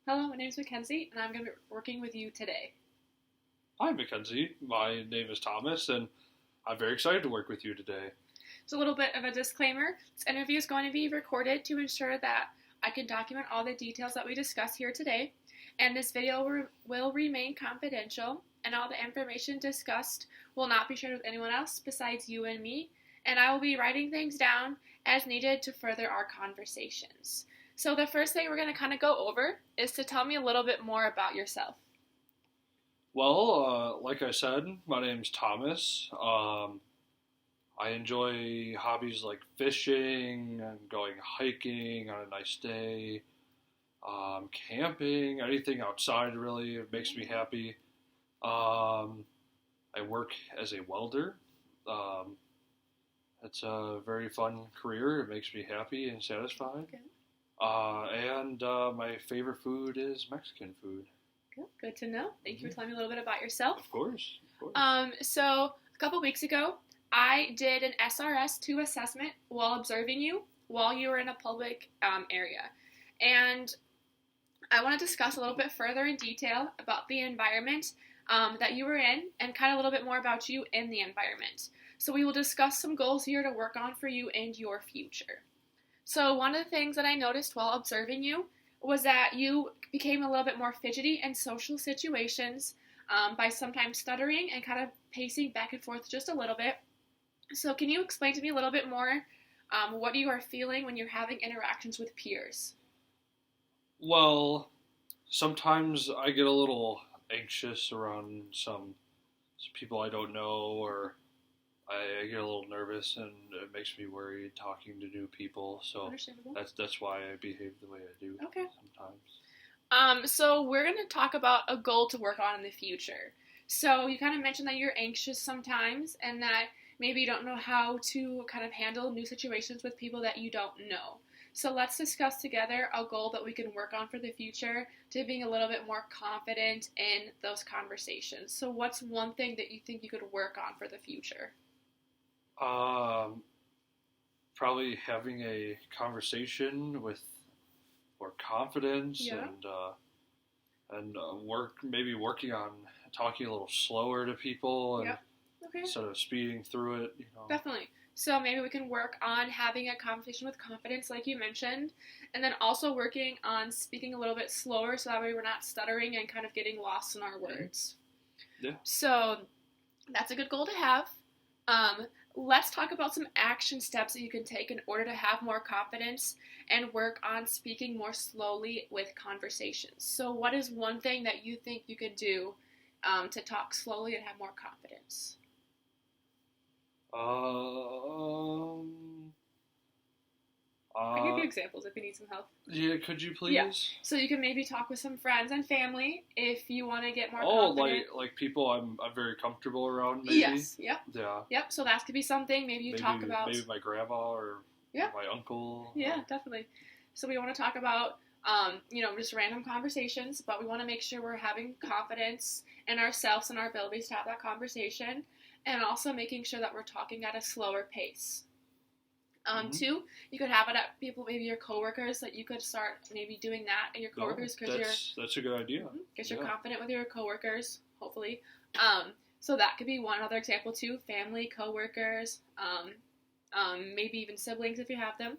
Hello, my name is Mackenzie, and I'm going to be working with you today. Hi, Mackenzie. My name is Thomas, and I'm very excited to work with you today. So, a little bit of a disclaimer this interview is going to be recorded to ensure that I can document all the details that we discuss here today, and this video will remain confidential, and all the information discussed will not be shared with anyone else besides you and me, and I will be writing things down as needed to further our conversations. So, the first thing we're going to kind of go over is to tell me a little bit more about yourself. Well, like I said, my name's Thomas. I enjoy hobbies like fishing and going hiking on a nice day, camping, anything outside really. It makes me happy. I work as a welder. Um, it's a very fun career. It makes me happy and satisfied. Okay. And my favorite food is Mexican food. Good to know. Thank you for telling me a little bit about yourself. Of course. So a couple weeks ago, I did an SRS-2 assessment while observing you while you were in a public area. And I want to discuss a little bit further in detail about the environment that you were in and kind of a little bit more about you in the environment. So we will discuss some goals here to work on for you and your future. So one of the things that I noticed while observing you was that you became a little bit more fidgety in social situations by sometimes stuttering and kind of pacing back and forth just a little bit. So can you explain to me a little bit more what you are feeling when you're having interactions with peers? Well, sometimes I get a little anxious around some people I don't know, or I get a little nervous, and it makes me worried talking to new people. So Understandable. that's why I behave the way I do. Okay. Sometimes. So we're going to talk about a goal to work on in the future. So you kind of mentioned that you're anxious sometimes and that maybe you don't know how to kind of handle new situations with people that you don't know. So let's discuss together a goal that we can work on for the future to being a little bit more confident in those conversations. So what's one thing that you think you could work on for the future? Probably having a conversation with more confidence. Yeah. and maybe working on talking a little slower to people and Yep. Okay. instead of speeding through it. Definitely. So maybe we can work on having a conversation with confidence, like you mentioned, and then also working on speaking a little bit slower so that way we're not stuttering and kind of getting lost in our words. Yeah. So that's a good goal to have. Let's talk about some action steps that you can take in order to have more confidence and work on speaking more slowly with conversations. So what is one thing that you think you could do to talk slowly and have more confidence? I can give you examples if you need some help. Yeah, could you please? Yeah. So you can maybe talk with some friends and family if you want to get more confident. confident. Like people I'm very comfortable around, maybe? Yes, yep. Yeah. Yep, so that could be something. Maybe you talk about... Maybe my grandma or my uncle. Yeah, definitely. So we want to talk about, just random conversations, but we want to make sure we're having confidence in ourselves and our abilities to have that conversation, and also making sure that we're talking at a slower pace. Two, you could have it at people, maybe your coworkers, that you could start maybe doing that at your coworkers because that's a good idea. Because you're confident with your coworkers, hopefully. So that could be one other example too. Family, coworkers, maybe even siblings if you have them.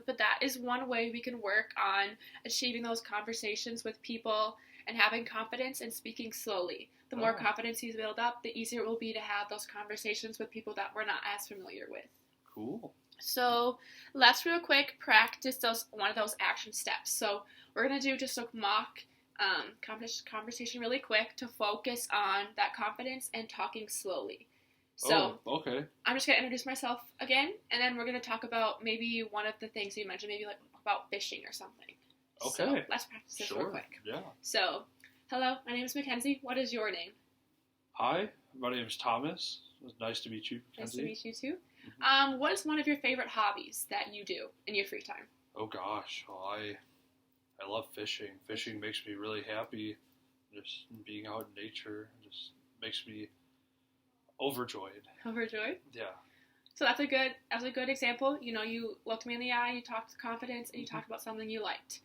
But that is one way we can work on achieving those conversations with people and having confidence and speaking slowly. The more confidence you build up, the easier it will be to have those conversations with people that we're not as familiar with. Cool. So let's real quick practice one of those action steps. So we're going to do just a mock conversation really quick to focus on that confidence and talking slowly. So okay. I'm just going to introduce myself again, and then we're going to talk about maybe one of the things you mentioned, maybe like about fishing or something. Okay. So let's practice this real quick. Yeah. So, hello, my name is Mackenzie. What is your name? Hi, my name is Thomas. It's nice to meet you, Mackenzie. Nice to meet you too. What is one of your favorite hobbies that you do in your free time? Oh gosh, well, I love fishing. Fishing makes me really happy. Just being out in nature just makes me overjoyed. Overjoyed? Yeah. So that's a good example. You looked me in the eye, you talked with confidence, and you talked about something you liked.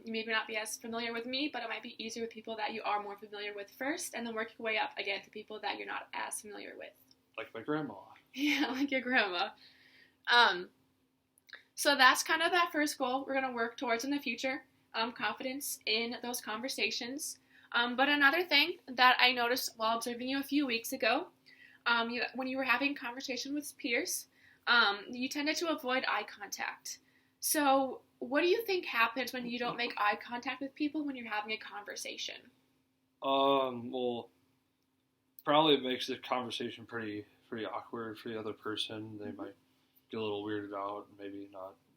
You may not be as familiar with me, but it might be easier with people that you are more familiar with first, and then work your way up again to people that you're not as familiar with. Like my grandma. Yeah, like your grandma. So that's kind of that first goal we're going to work towards in the future, confidence in those conversations. But another thing that I noticed while observing you a few weeks ago, when you were having conversation with peers, you tended to avoid eye contact. So what do you think happens when you don't make eye contact with people when you're having a conversation? Well, probably it makes the conversation pretty awkward for the other person. They might get a little weirded out, maybe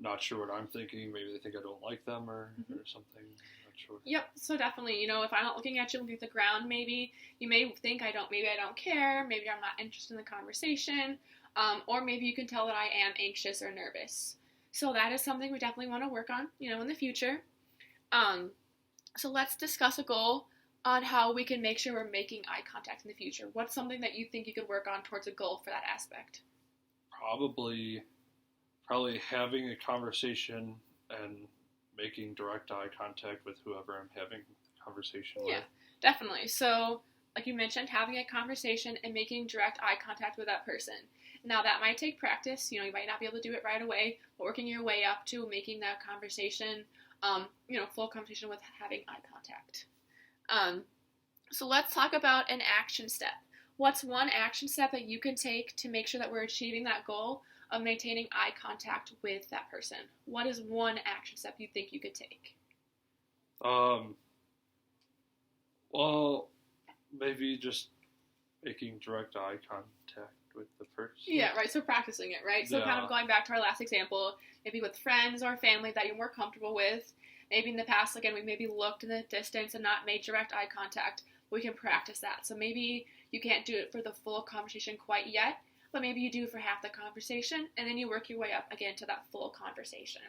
not sure what I'm thinking. Maybe they think I don't like them or something. I'm not sure. Yep. So definitely, if I'm not looking at you, looking at the ground, maybe you may think I don't care. Maybe I'm not interested in the conversation, or maybe you can tell that I am anxious or nervous. So that is something we definitely want to work on, in the future. So let's discuss a goal on how we can make sure we're making eye contact in the future. What's something that you think you could work on towards a goal for that aspect? Probably having a conversation and making direct eye contact with whoever I'm having the conversation with. Yeah, definitely. So, like you mentioned, having a conversation and making direct eye contact with that person. Now, that might take practice. You might not be able to do it right away, but working your way up to making that conversation, full conversation with having eye contact. So let's talk about an action step. What's one action step that you can take to make sure that we're achieving that goal of maintaining eye contact with that person? What is one action step you think you could take? Well, maybe just making direct eye contact with the person. Yeah, right. So practicing it, right? So kind of going back to our last example, maybe with friends or family that you're more comfortable with. Maybe in the past, again, we maybe looked in the distance and not made direct eye contact. We can practice that. So maybe you can't do it for the full conversation quite yet, but maybe you do for half the conversation, and then you work your way up again to that full conversation.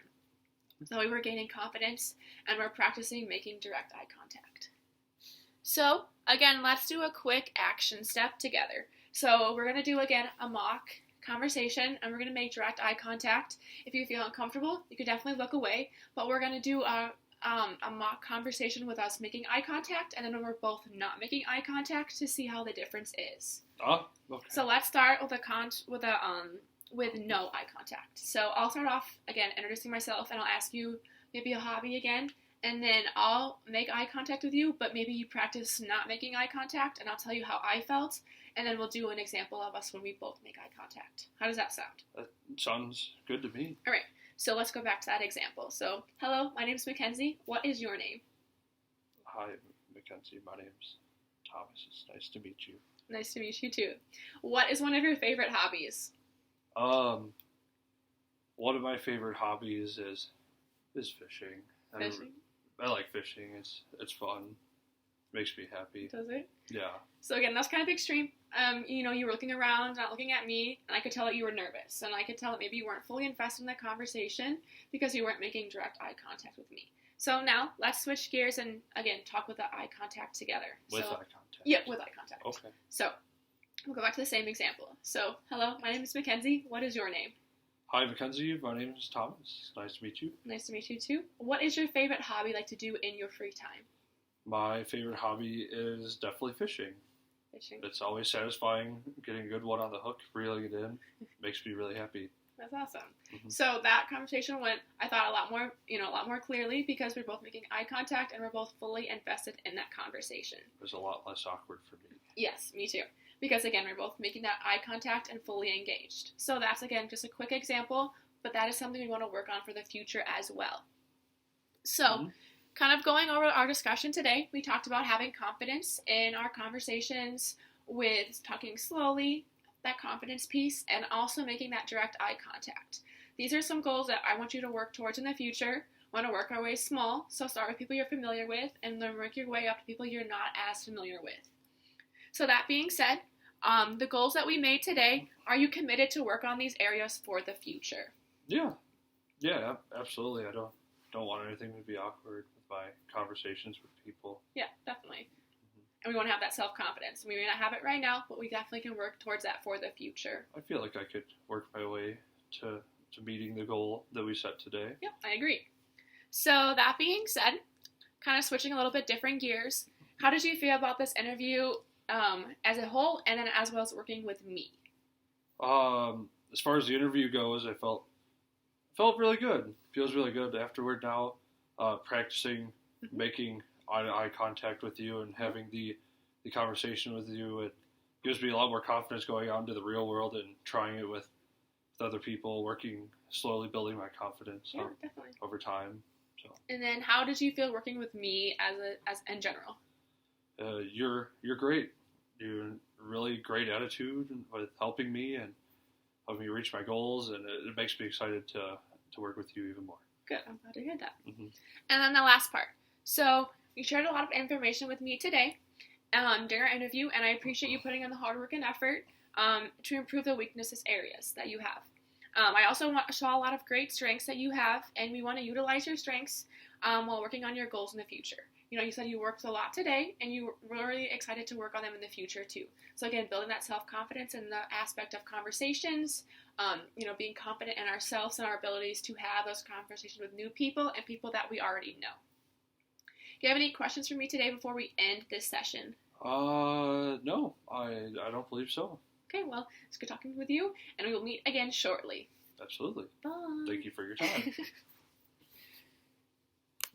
So we're gaining confidence, and we're practicing making direct eye contact. So, again, let's do a quick action step together. So we're going to do, again, a mock conversation, and we're going to make direct eye contact. If you feel uncomfortable, you can definitely look away, but we're going to do a mock conversation with us making eye contact, and then when we're both not making eye contact to see how the difference is. Oh, okay. So let's start with with no eye contact. So I'll start off again introducing myself, and I'll ask you maybe a hobby again, and then I'll make eye contact with you, but maybe you practice not making eye contact, and I'll tell you how I felt, and then we'll do an example of us when we both make eye contact. How does that sound? That sounds good to me. All right. So let's go back to that example. So, hello, my name is Mackenzie. What is your name? Hi, Mackenzie. My name's Thomas. It's nice to meet you. Nice to meet you too. What is one of your favorite hobbies? One of my favorite hobbies is fishing. Fishing? I like fishing. It's fun. Makes me happy. Does it? Yeah. So again, that's kind of extreme. You were looking around, not looking at me, and I could tell that you were nervous, and I could tell that maybe you weren't fully invested in the conversation because you weren't making direct eye contact with me. So now, let's switch gears and, again, talk with the eye contact together. With eye contact? Yeah, with eye contact. Okay. So, we'll go back to the same example. So, hello, my name is Mackenzie. What is your name? Hi, Mackenzie. My name is Thomas. It's nice to meet you. Nice to meet you too. What is your favorite hobby you like to do in your free time? My favorite hobby is definitely fishing. Fishing. It's always satisfying getting a good one on the hook, reeling it in. Makes me really happy. That's awesome. Mm-hmm. So that conversation went, I thought, a lot more clearly because we're both making eye contact and we're both fully invested in that conversation. It was a lot less awkward for me. Yes, me too. Because again, we're both making that eye contact and fully engaged. So that's, again, just a quick example, but that is something we want to work on for the future as well. So, kind of going over our discussion today, we talked about having confidence in our conversations with talking slowly, that confidence piece, and also making that direct eye contact. These are some goals that I want you to work towards in the future. We want to work our way small, so start with people you're familiar with, and then work your way up to people you're not as familiar with. So that being said, the goals that we made today, are you committed to work on these areas for the future? Yeah, absolutely. I don't want anything to be awkward with my conversations with people. Yeah, definitely. And we want to have that self-confidence. We may not have it right now, but we definitely can work towards that for the future. I feel like I could work my way to meeting the goal that we set today. Yep, I agree. So that being said, kind of switching a little bit different gears, how did you feel about this interview as a whole, and then as well as working with me? As far as the interview goes, I felt really good. Feels really good afterward now. Practicing making eye contact with you and having the conversation with you, it gives me a lot more confidence going out into the real world and trying it with other people, working slowly, building my confidence Yeah, definitely. over time. So And then how did you feel working with me as in general? you're great. You're really great attitude with helping me and helping me reach my goals, and it makes me excited to work with you even more. Good, I'm glad to hear that. Mm-hmm. And then the last part. So you shared a lot of information with me today during our interview, and I appreciate you putting in the hard work and effort to improve the weaknesses areas that you have. I also saw a lot of great strengths that you have, and we want to utilize your strengths while working on your goals in the future. You know, you said you worked a lot today, and you were really excited to work on them in the future too. So again, building that self-confidence in the aspect of conversations, being confident in ourselves and our abilities to have those conversations with new people and people that we already know. Do you have any questions for me today before we end this session? No, I don't believe so. Okay, well, it's good talking with you, and we will meet again shortly. Absolutely. Bye. Thank you for your time.